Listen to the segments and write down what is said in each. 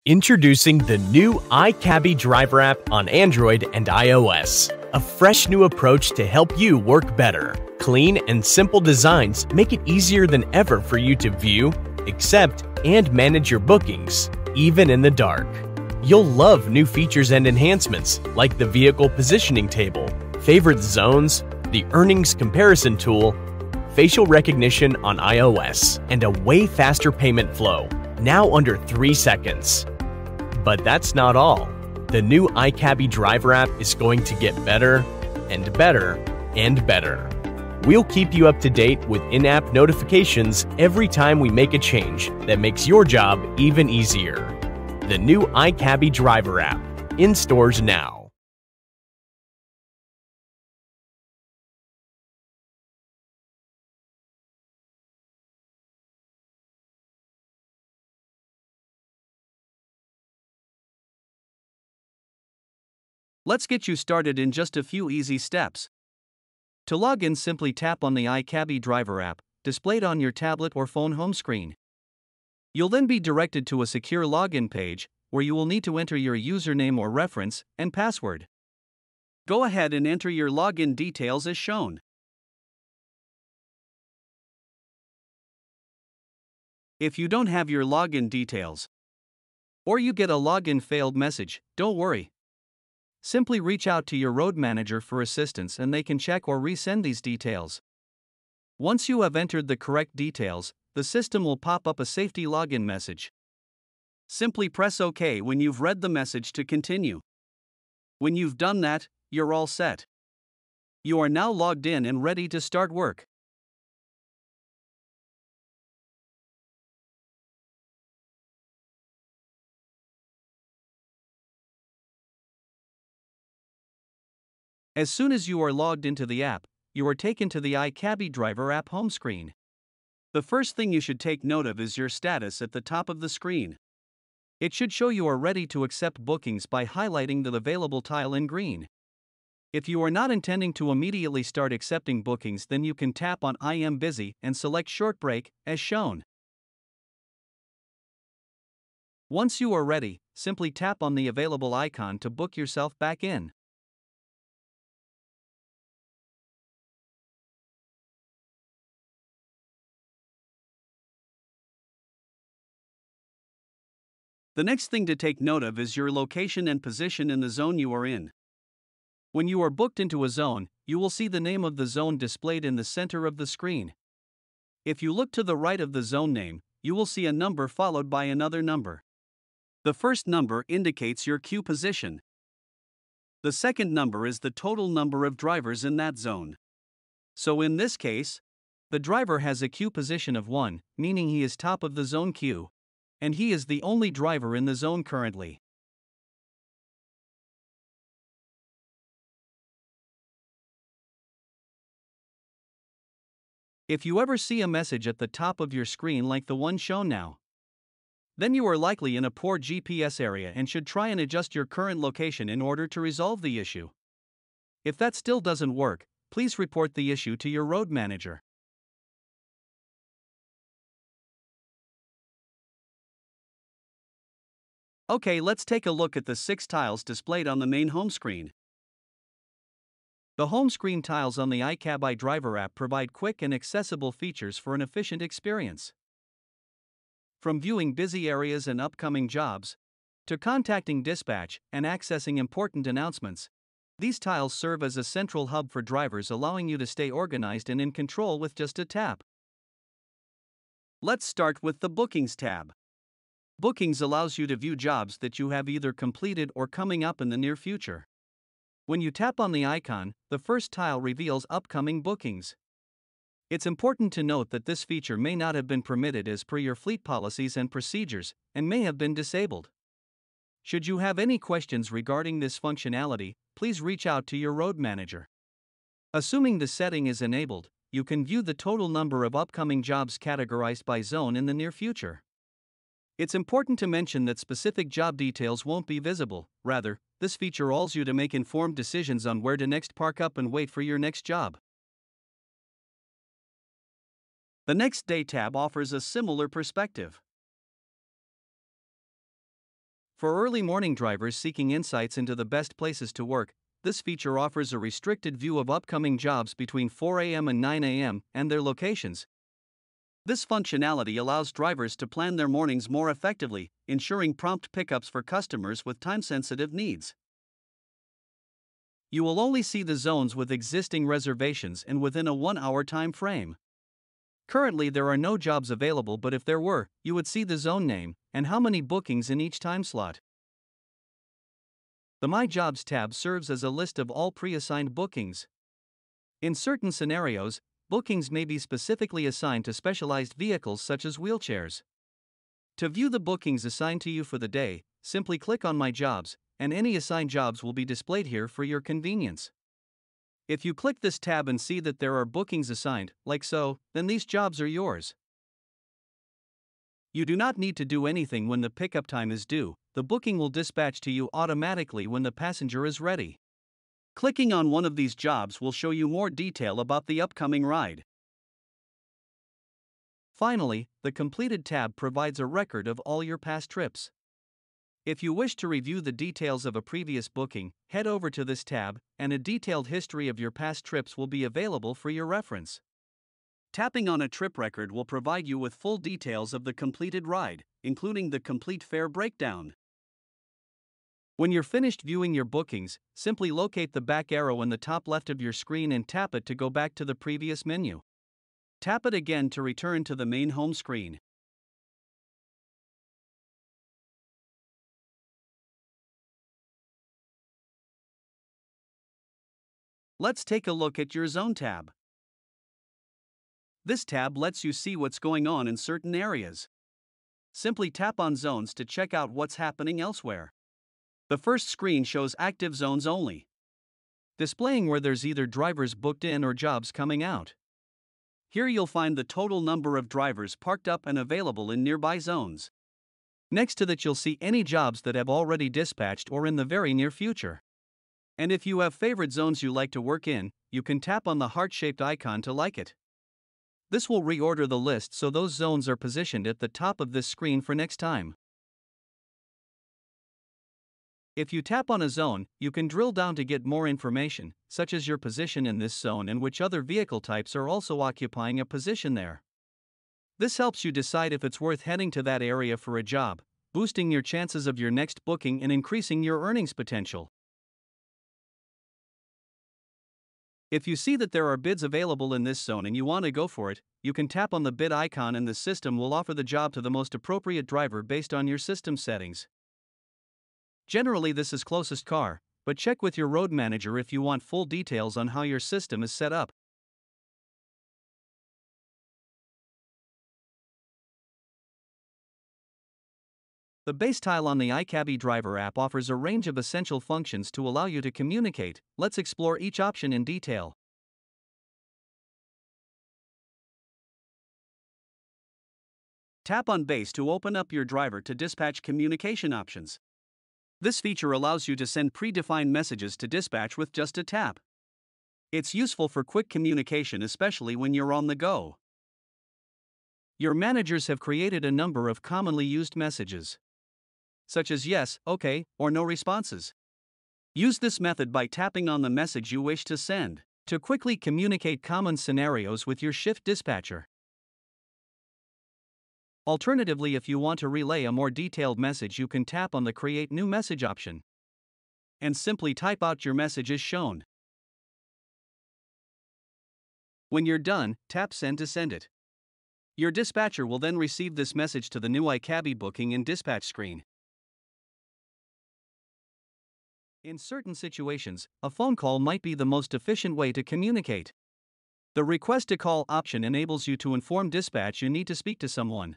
Introducing the new iCabbi driver app on Android and iOS. A fresh new approach to help you work better. Clean and simple designs make it easier than ever for you to view, accept, and manage your bookings, even in the dark. You'll love new features and enhancements like the vehicle positioning table, favorite zones, the earnings comparison tool, facial recognition on iOS, and a way faster payment flow, now under 3 seconds. But that's not all. The new iCabbi driver app is going to get better and better and better. We'll keep you up to date with in-app notifications every time we make a change that makes your job even easier. The new iCabbi driver app, in stores now. Let's get you started in just a few easy steps. To log in, simply tap on the iCabbi driver app, displayed on your tablet or phone home screen. You'll then be directed to a secure login page, where you will need to enter your username or reference and password. Go ahead and enter your login details as shown. If you don't have your login details, or you get a login failed message, don't worry. Simply reach out to your road manager for assistance and they can check or resend these details. Once you have entered the correct details, the system will pop up a safety login message. Simply press OK when you've read the message to continue. When you've done that, you're all set. You are now logged in and ready to start work. As soon as you are logged into the app, you are taken to the iCabbi driver app home screen. The first thing you should take note of is your status at the top of the screen. It should show you are ready to accept bookings by highlighting the available tile in green. If you are not intending to immediately start accepting bookings, then you can tap on I am busy and select short break as shown. Once you are ready, simply tap on the available icon to book yourself back in. The next thing to take note of is your location and position in the zone you are in. When you are booked into a zone, you will see the name of the zone displayed in the center of the screen. If you look to the right of the zone name, you will see a number followed by another number. The first number indicates your queue position. The second number is the total number of drivers in that zone. So in this case, the driver has a queue position of 1, meaning he is top of the zone queue, and he is the only driver in the zone currently. If you ever see a message at the top of your screen like the one shown now, then you are likely in a poor GPS area and should try and adjust your current location in order to resolve the issue. If that still doesn't work, please report the issue to your road manager. Okay, let's take a look at the 6 tiles displayed on the main home screen. The home screen tiles on the iCabbi driver app provide quick and accessible features for an efficient experience. From viewing busy areas and upcoming jobs, to contacting dispatch and accessing important announcements, these tiles serve as a central hub for drivers, allowing you to stay organized and in control with just a tap. Let's start with the Bookings tab. Bookings allows you to view jobs that you have either completed or coming up in the near future. When you tap on the icon, the first tile reveals upcoming bookings. It's important to note that this feature may not have been permitted as per your fleet policies and procedures, and may have been disabled. Should you have any questions regarding this functionality, please reach out to your road manager. Assuming the setting is enabled, you can view the total number of upcoming jobs categorized by zone in the near future. It's important to mention that specific job details won't be visible. Rather, this feature allows you to make informed decisions on where to next park up and wait for your next job. The Next Day tab offers a similar perspective. For early morning drivers seeking insights into the best places to work, this feature offers a restricted view of upcoming jobs between 4 a.m. and 9 a.m. and their locations. This functionality allows drivers to plan their mornings more effectively, ensuring prompt pickups for customers with time-sensitive needs. You will only see the zones with existing reservations and within a 1-hour time frame. Currently, there are no jobs available, but if there were, you would see the zone name and how many bookings in each time slot. The My Jobs tab serves as a list of all pre-assigned bookings. In certain scenarios, bookings may be specifically assigned to specialized vehicles such as wheelchairs. To view the bookings assigned to you for the day, simply click on My Jobs, and any assigned jobs will be displayed here for your convenience. If you click this tab and see that there are bookings assigned, like so, then these jobs are yours. You do not need to do anything when the pickup time is due. The booking will dispatch to you automatically when the passenger is ready. Clicking on one of these jobs will show you more detail about the upcoming ride. Finally, the Completed tab provides a record of all your past trips. If you wish to review the details of a previous booking, head over to this tab, and a detailed history of your past trips will be available for your reference. Tapping on a trip record will provide you with full details of the completed ride, including the complete fare breakdown. When you're finished viewing your bookings, simply locate the back arrow in the top left of your screen and tap it to go back to the previous menu. Tap it again to return to the main home screen. Let's take a look at your Zone tab. This tab lets you see what's going on in certain areas. Simply tap on zones to check out what's happening elsewhere. The first screen shows active zones only, displaying where there's either drivers booked in or jobs coming out. Here you'll find the total number of drivers parked up and available in nearby zones. Next to that, you'll see any jobs that have already dispatched or in the very near future. And if you have favorite zones you like to work in, you can tap on the heart-shaped icon to like it. This will reorder the list so those zones are positioned at the top of this screen for next time. If you tap on a zone, you can drill down to get more information, such as your position in this zone and which other vehicle types are also occupying a position there. This helps you decide if it's worth heading to that area for a job, boosting your chances of your next booking and increasing your earnings potential. If you see that there are bids available in this zone and you want to go for it, you can tap on the bid icon and the system will offer the job to the most appropriate driver based on your system settings. Generally, this is closest car, but check with your road manager if you want full details on how your system is set up. The base tile on the iCabbi driver app offers a range of essential functions to allow you to communicate. Let's explore each option in detail. Tap on base to open up your driver to dispatch communication options. This feature allows you to send predefined messages to dispatch with just a tap. It's useful for quick communication, especially when you're on the go. Your managers have created a number of commonly used messages, such as yes, okay, or no responses. Use this method by tapping on the message you wish to send to quickly communicate common scenarios with your shift dispatcher. Alternatively, if you want to relay a more detailed message, you can tap on the Create New Message option and simply type out your message as shown. When you're done, tap Send to send it. Your dispatcher will then receive this message to the new iCabbi booking and dispatch screen. In certain situations, a phone call might be the most efficient way to communicate. The Request to Call option enables you to inform dispatch you need to speak to someone.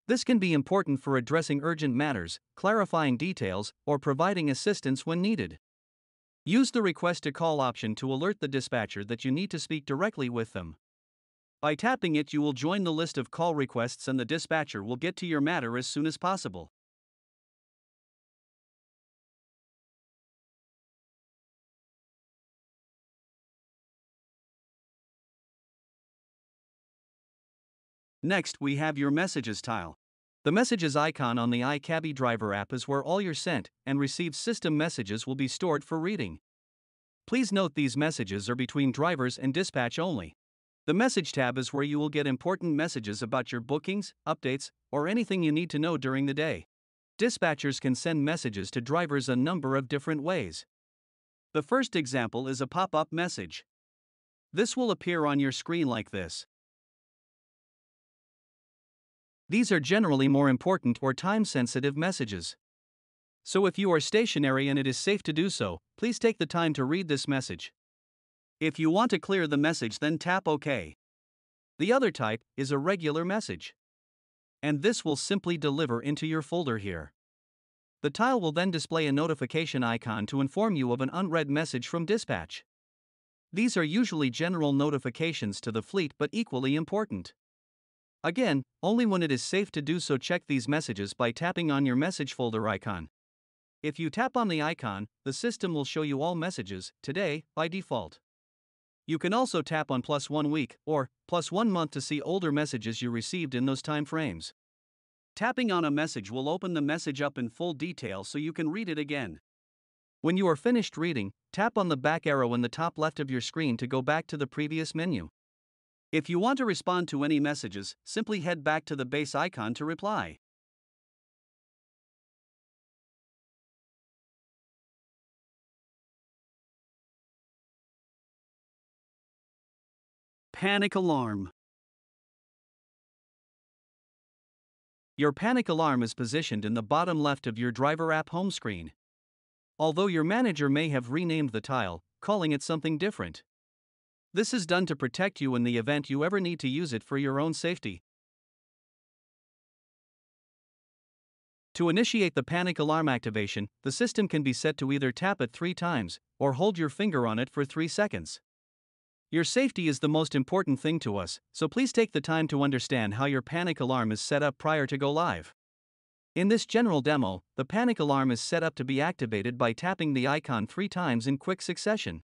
This can be important for addressing urgent matters, clarifying details, or providing assistance when needed. Use the Request to Call option to alert the dispatcher that you need to speak directly with them. By tapping it, you will join the list of call requests and the dispatcher will get to your matter as soon as possible. Next, we have your Messages tile. The messages icon on the iCabbi driver app is where all your sent and received system messages will be stored for reading. Please note these messages are between drivers and dispatch only. The message tab is where you will get important messages about your bookings, updates, or anything you need to know during the day. Dispatchers can send messages to drivers a number of different ways. The first example is a pop-up message. This will appear on your screen like this. These are generally more important or time-sensitive messages. So if you are stationary and it is safe to do so, please take the time to read this message. If you want to clear the message, then tap OK. The other type is a regular message. And this will simply deliver into your folder here. The tile will then display a notification icon to inform you of an unread message from dispatch. These are usually general notifications to the fleet but equally important. Again, only when it is safe to do so, check these messages by tapping on your message folder icon. If you tap on the icon, the system will show you all messages today by default. You can also tap on +1 week or +1 month to see older messages you received in those time frames. Tapping on a message will open the message up in full detail so you can read it again. When you are finished reading, tap on the back arrow in the top left of your screen to go back to the previous menu. If you want to respond to any messages, simply head back to the base icon to reply. Panic alarm. Your panic alarm is positioned in the bottom left of your driver app home screen. Although your manager may have renamed the tile, calling it something different. This is done to protect you in the event you ever need to use it for your own safety. To initiate the panic alarm activation, the system can be set to either tap it 3 times or hold your finger on it for 3 seconds. Your safety is the most important thing to us, so please take the time to understand how your panic alarm is set up prior to go live. In this general demo, the panic alarm is set up to be activated by tapping the icon 3 times in quick succession.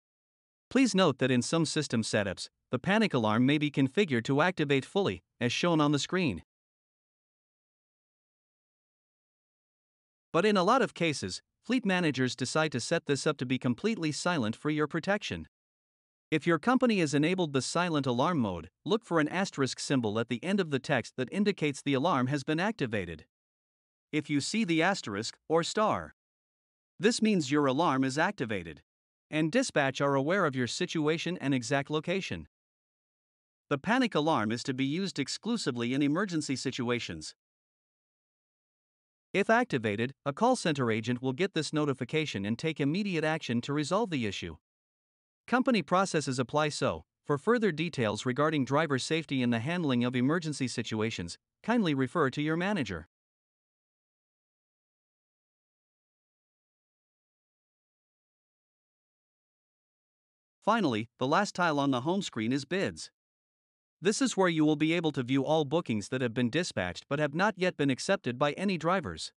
Please note that in some system setups, the panic alarm may be configured to activate fully, as shown on the screen. But in a lot of cases, fleet managers decide to set this up to be completely silent for your protection. If your company has enabled the silent alarm mode, look for an asterisk symbol at the end of the text that indicates the alarm has been activated. If you see the asterisk or star, this means your alarm is activated, and dispatch are aware of your situation and exact location. The panic alarm is to be used exclusively in emergency situations. If activated, a call center agent will get this notification and take immediate action to resolve the issue. Company processes apply, so, for further details regarding driver safety and the handling of emergency situations, kindly refer to your manager. Finally, the last tile on the home screen is bids. This is where you will be able to view all bookings that have been dispatched but have not yet been accepted by any drivers.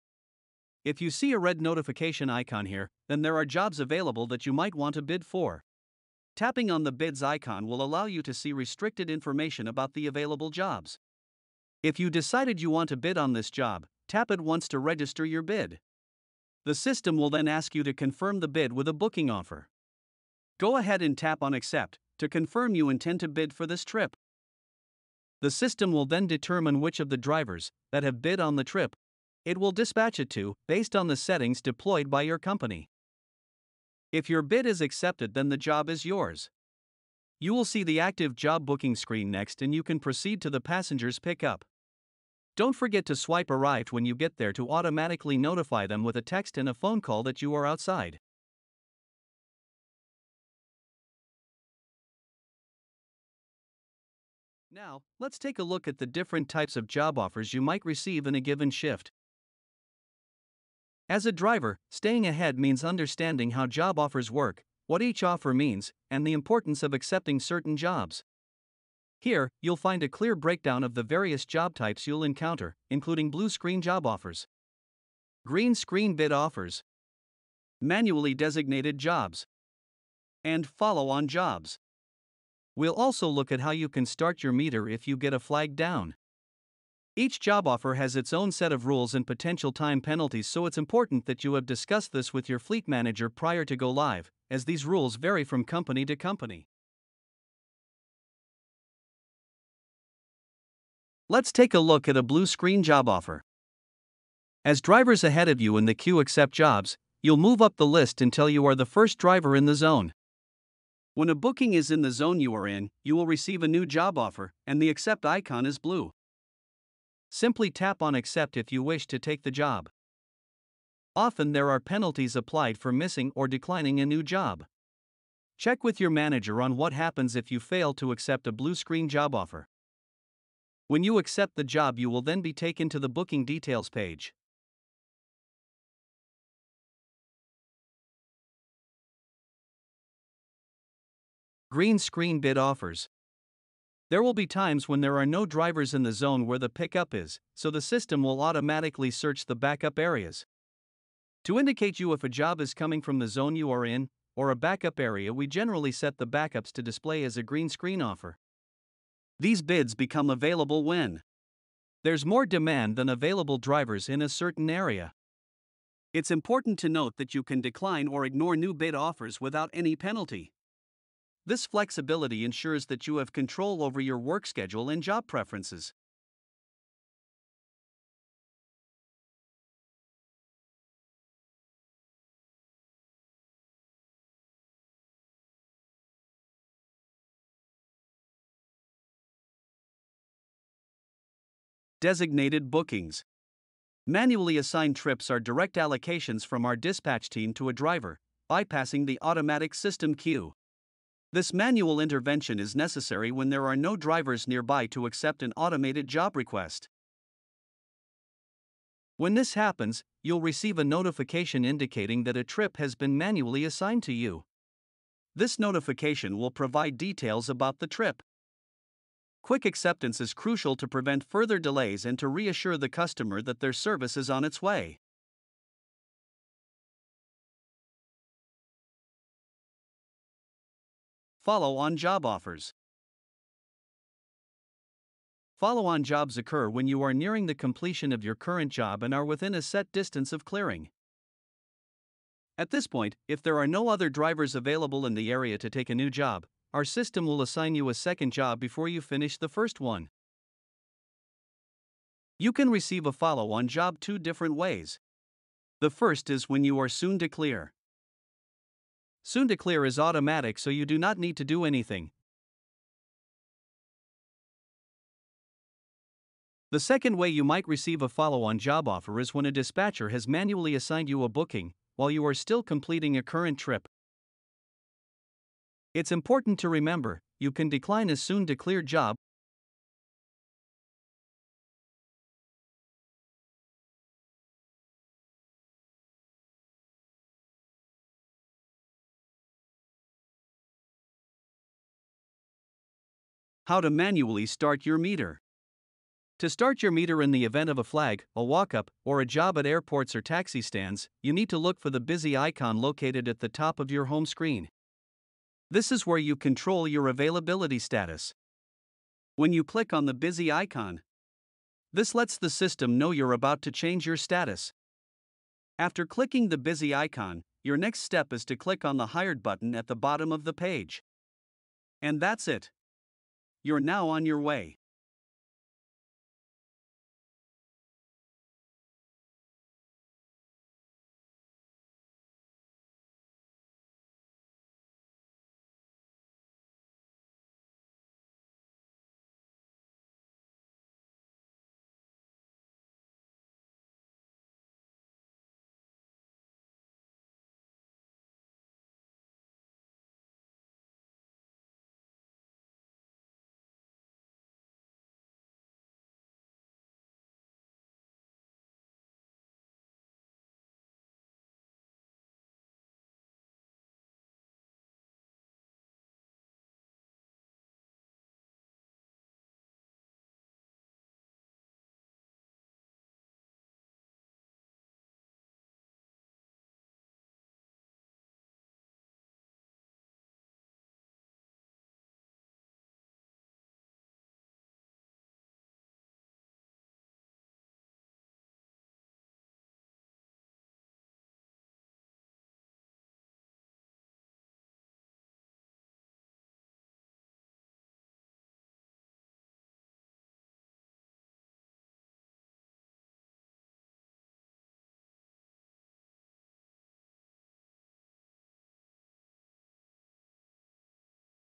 If you see a red notification icon here, then there are jobs available that you might want to bid for. Tapping on the bids icon will allow you to see restricted information about the available jobs. If you decided you want to bid on this job, tap it once to register your bid. The system will then ask you to confirm the bid with a booking offer. Go ahead and tap on accept to confirm you intend to bid for this trip. The system will then determine which of the drivers that have bid on the trip it will dispatch it to based on the settings deployed by your company. If your bid is accepted, then the job is yours. You will see the active job booking screen next, and you can proceed to the passenger's pickup. Don't forget to swipe arrived when you get there to automatically notify them with a text and a phone call that you are outside. Now, let's take a look at the different types of job offers you might receive in a given shift. As a driver, staying ahead means understanding how job offers work, what each offer means, and the importance of accepting certain jobs. Here, you'll find a clear breakdown of the various job types you'll encounter, including blue screen job offers, green screen bid offers, manually designated jobs, and follow-on jobs. We'll also look at how you can start your meter if you get a flag down. Each job offer has its own set of rules and potential time penalties, so it's important that you have discussed this with your fleet manager prior to go live, as these rules vary from company to company. Let's take a look at a blue screen job offer. As drivers ahead of you in the queue accept jobs, you'll move up the list until you are the first driver in the zone. When a booking is in the zone you are in, you will receive a new job offer, and the accept icon is blue. Simply tap on accept if you wish to take the job. Often there are penalties applied for missing or declining a new job. Check with your manager on what happens if you fail to accept a blue screen job offer. When you accept the job, you will then be taken to the booking details page. Green screen bid offers. There will be times when there are no drivers in the zone where the pickup is, so the system will automatically search the backup areas. To indicate you if a job is coming from the zone you are in, or a backup area, we generally set the backups to display as a green screen offer. These bids become available when there's more demand than available drivers in a certain area. It's important to note that you can decline or ignore new bid offers without any penalty. This flexibility ensures that you have control over your work schedule and job preferences. Designated bookings. Manually assigned trips are direct allocations from our dispatch team to a driver, bypassing the automatic system queue. This manual intervention is necessary when there are no drivers nearby to accept an automated job request. When this happens, you'll receive a notification indicating that a trip has been manually assigned to you. This notification will provide details about the trip. Quick acceptance is crucial to prevent further delays and to reassure the customer that their service is on its way. Follow-on job offers. Follow-on jobs occur when you are nearing the completion of your current job and are within a set distance of clearing. At this point, if there are no other drivers available in the area to take a new job, our system will assign you a second job before you finish the first one. You can receive a follow-on job two different ways. The first is when you are soon to clear. Soon to clear is automatic, so you do not need to do anything. The second way you might receive a follow-on job offer is when a dispatcher has manually assigned you a booking while you are still completing a current trip. It's important to remember, you can decline a soon to clear job. How to manually start your meter. To start your meter in the event of a flag, a walk-up, or a job at airports or taxi stands, you need to look for the busy icon located at the top of your home screen. This is where you control your availability status. When you click on the busy icon, this lets the system know you're about to change your status. After clicking the busy icon, your next step is to click on the Hired button at the bottom of the page. And that's it. You're now on your way.